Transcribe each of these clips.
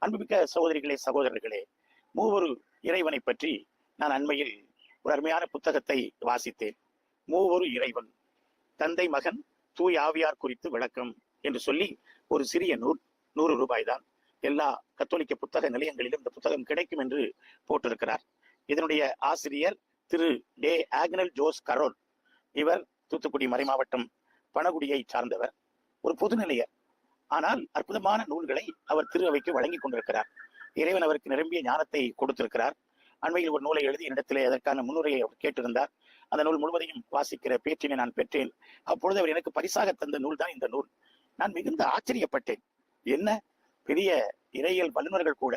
அன்புமிக்க சகோதரிகளே, சகோதரர்களே, மூவொரு இறைவனை பற்றி நான் அண்மையில் ஒரு அருமையான புத்தகத்தை வாசித்தேன். மூவொரு இறைவன், தந்தை, மகன், தூய் ஆவியார் குறித்து விளக்கம் என்று சொல்லி ஒரு சிறிய நூல். 100 ரூபாய் தான். எல்லா கத்தோலிக்க புத்தக நிலையங்களிலும் இந்த புத்தகம் கிடைக்கும் என்று போட்டிருக்கிறார். இதனுடைய ஆசிரியர் திரு டே ஆக்னல் ஜோஸ் கரோல். இவர் தூத்துக்குடி மறைமாவட்டம் பணகுடியை சார்ந்தவர், ஒரு பொதுநிலையர். ஆனால் அற்புதமான நூல்களை அவர் திரு அவைக்கு வழங்கி கொண்டிருக்கிறார். இறைவன் அவருக்கு நிரம்பிய ஞானத்தை கொடுத்திருக்கிறார். அண்மையில் ஒரு நூலை எழுதி இடத்திலே அதற்கான முன்னுரையை அவர் கேட்டிருந்தார். அந்த நூல் முழுவதையும் வாசிக்கிற பேச்சினை நான் பெற்றேன். அப்பொழுது அவர் எனக்கு பரிசாக தந்த நூல் தான் இந்த நூல். நான் மிகுந்த ஆச்சரியப்பட்டேன். என்ன பெரிய இறையியல் வல்லுநர்கள் கூட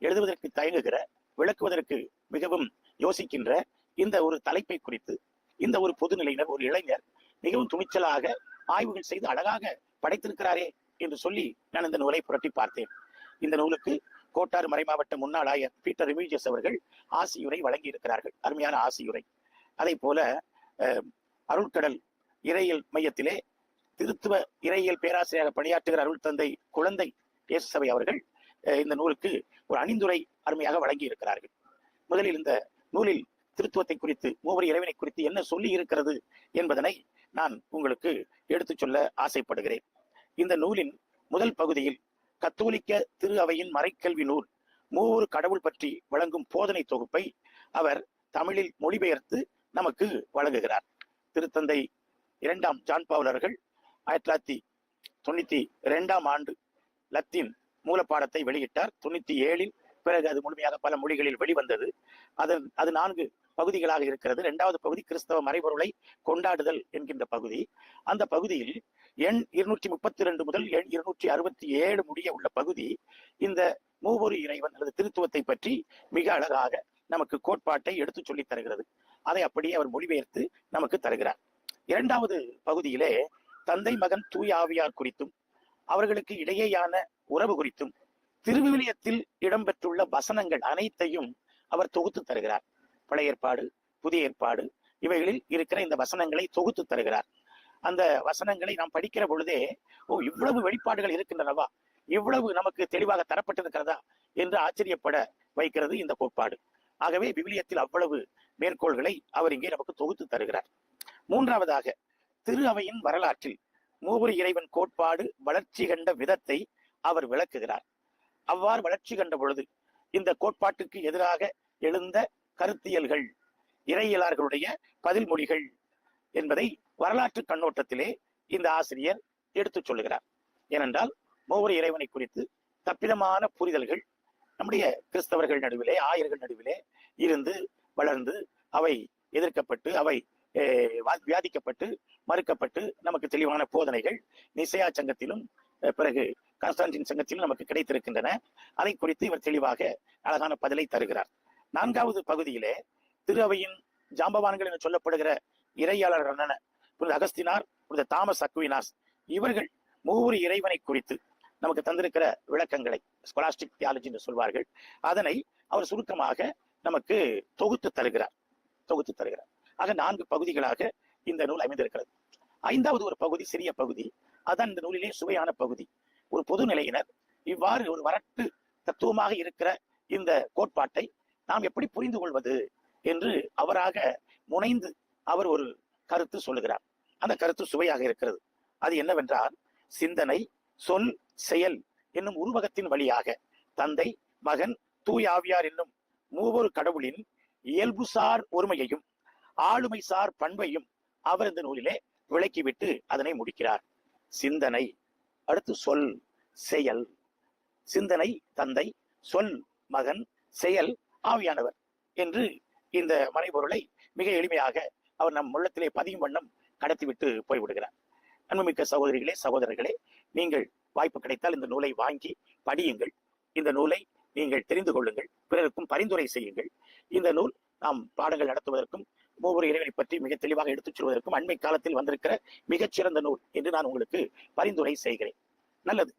எழுதுவதற்கு தயங்குகிற, விளக்குவதற்கு மிகவும் யோசிக்கின்ற இந்த ஒரு தலைப்பை குறித்து இந்த ஒரு பொதுநிலையினர், ஒரு இளைஞர் மிகவும் துணிச்சலாக ஆய்வுகள் செய்து அழகாக படைத்திருக்கிறாரே என்று சொல்லி நான் இந்த நூலை புரட்டி பார்த்தேன். இந்த நூலுக்கு கோட்டாறு மறைமாவட்ட முன்னாள் ஆயர் பீட்டர் ரிமிஜியஸ் அவர்கள் ஆசியுரை வழங்கி இருக்கிறார்கள். அருமையான ஆசியுரை. அதை போல அருள்கடல் இறையியல் மையத்திலே திருத்துவ இறையியல் பேராசிரியராக பணியாற்றுகிற அருள் தந்தை குழந்தை இயேசு சபை அவர்கள் இந்த நூலுக்கு ஒரு அணிந்துரை அருமையாக வழங்கி இருக்கிறார்கள். முதலில் இந்த நூலில் திருத்துவத்தை குறித்து, மூவர் இறைவனை குறித்து என்ன சொல்லி இருக்கிறது என்பதனை நான் உங்களுக்கு எடுத்துச் சொல்ல ஆசைப்படுகிறேன். இந்த நூலின் முதல் பகுதியில் கத்தோலிக்க திரு அவையின் மறைக்கல்வி நூல் மூவொரு கடவுள் பற்றி வழங்கும் போதனை தொகுப்பை அவர் தமிழில் மொழிபெயர்த்து நமக்கு வழங்குகிறார். திருத்தந்தை 2ஆம் ஜான் பாவல் அவர்கள் 1992ஆம் ஆண்டு லத்தீன் மூலப்பாடத்தை வெளியிட்டார். 97இல் பிறகு அது முழுமையாக பல மொழிகளில் வெளிவந்தது. அது 4 பகுதிகளாக இருக்கிறது. 2வது பகுதி கிறிஸ்தவ மறைபொருளை கொண்டாடுதல் என்கின்ற பகுதி. அந்த பகுதியில் எண் 232 முதல் எண் 267 முடிய உள்ள பகுதி இந்த மூவொரு இறைவன் அல்லது திருத்துவத்தை பற்றி மிக அழகாக நமக்கு கோட்பாட்டை எடுத்து சொல்லி தருகிறது. அதை அப்படியே அவர் மொழிபெயர்த்து நமக்கு தருகிறார். 2வது பகுதியிலே தந்தை, மகன், தூய் ஆவியார் குறித்தும் அவர்களுக்கு இடையேயான உறவு குறித்தும் திருவிவிலியத்தில் இடம்பெற்றுள்ள வசனங்கள் அனைத்தையும் அவர் தொகுத்து தருகிறார். பழைய ஏற்பாடு, புதிய ஏற்பாடு இவைகளில் இருக்கிற இந்த வசனங்களை தொகுத்து தருகிறார். அந்த வசனங்களை நாம் படிக்கிற பொழுதே, இவ்வளவு வெளிப்பாடுகள் இருக்கின்றனவா, இவ்வளவு நமக்கு தெளிவாக தரப்பட்டிருக்கிறதா என்று ஆச்சரியப்பட வைக்கிறது இந்த கோட்பாடு. ஆகவே விவிலியத்தில் அவ்வளவு மேற்கோள்களை அவர் இங்கே நமக்கு தொகுத்து தருகிறார். 3வதாக திரு அவையின் வரலாற்றில் மூவொரு இறைவன் கோட்பாடு வளர்ச்சி கண்ட விதத்தை அவர் விளக்குகிறார். அவ்வாறு வளர்ச்சி கண்ட பொழுது இந்த கோட்பாட்டுக்கு எதிராக எழுந்த கருத்தியல்கள், இறையியலார்களுடைய பதில் மொழிகள் என்பதை வரலாற்று கண்ணோட்டத்திலே இந்த ஆசிரியர் எடுத்துச் சொல்லுகிறார். ஏனென்றால் மூவொரு இறைவனை குறித்து தப்பிதமான புரிதல்கள் நம்முடைய கிறிஸ்தவர்கள் நடுவிலே, ஆயர்கள் நடுவிலே இருந்து வளர்ந்து அவை எதிர்க்கப்பட்டு, அவை வியாதிக்கப்பட்டு, மறுக்கப்பட்டு நமக்கு தெளிவான போதனைகள் நிசையா சங்கத்திலும் பிறகு கான்ஸ்டான்டின் சங்கத்திலும் நமக்கு கிடைத்திருக்கின்றன. அதை குறித்து இவர் தெளிவாக அழகான பதிலை தருகிறார். 4வது பகுதியிலே திரு அவையின் ஜாம்பவான்கள் என்று சொல்லப்படுகிற இறையாளர் புனித அகஸ்தினார், புனித தாமஸ் அக்வினாஸ் இவர்கள் மூவொரு இறைவனை குறித்து நமக்கு தந்திருக்கிற விளக்கங்களை, ஸ்கொலாஸ்டிக் தியாலஜி என்று சொல்வார்கள், அதனை அவர் சுருக்கமாக நமக்கு தொகுத்து தருகிறார். ஆக 4 பகுதிகளாக இந்த நூல் அமைந்திருக்கிறது. 5வது ஒரு பகுதி, சிறிய பகுதி, அதான் இந்த நூலிலே சுவையான பகுதி. ஒரு பொதுநிலையினர் இவ்வாறு ஒரு வரட்டு தத்துவமாக இருக்கிற இந்த கோட்பாட்டை நாம் எப்படி புரிந்து கொள்வது என்று அவராக முனைந்து அவர் ஒரு கருத்து சொல்லுகிறார். அந்த கருத்து சுவையாக இருக்கிறது. அது என்னவென்றால், சிந்தனை, சொல், செயல் என்னும் உருவகத்தின் வழியாக தந்தை, மகன், தூய் ஆவியார் என்னும் மூவொரு கடவுளின் இயல்புசார் ஒருமையையும் ஆளுமைசார் பண்பையும் அவர் இந்த நூலிலே விளக்கிவிட்டு அதனை முடிக்கிறார். சிந்தனை, அடுத்து சொல், செயல். சிந்தனை தந்தை, சொல் மகன், செயல் ஆவியானவர் என்று இந்த மறைபொருளை மிக எளிமையாக அவர் நம் உள்ளத்திலே பதியும் வண்ணம் கடத்திவிட்டு போய்விடுகிறார். அன்புமிக்க சகோதரிகளே, சகோதரர்களே, நீங்கள் வாய்ப்பு கிடைத்தால் இந்த நூலை வாங்கி படியுங்கள். இந்த நூலை நீங்கள் தெரிந்து கொள்ளுங்கள், பிறருக்கும் பரிந்துரை செய்யுங்கள். இந்த நூல் நாம் பாடங்கள் நடத்துவதற்கும் மூவொரு இறைவனை பற்றி மிக தெளிவாக எடுத்துச் சொல்வதற்கும் அண்மை காலத்தில் வந்திருக்கிற மிகச்சிறந்த நூல் என்று நான் உங்களுக்கு பரிந்துரை செய்கிறேன். நல்லது.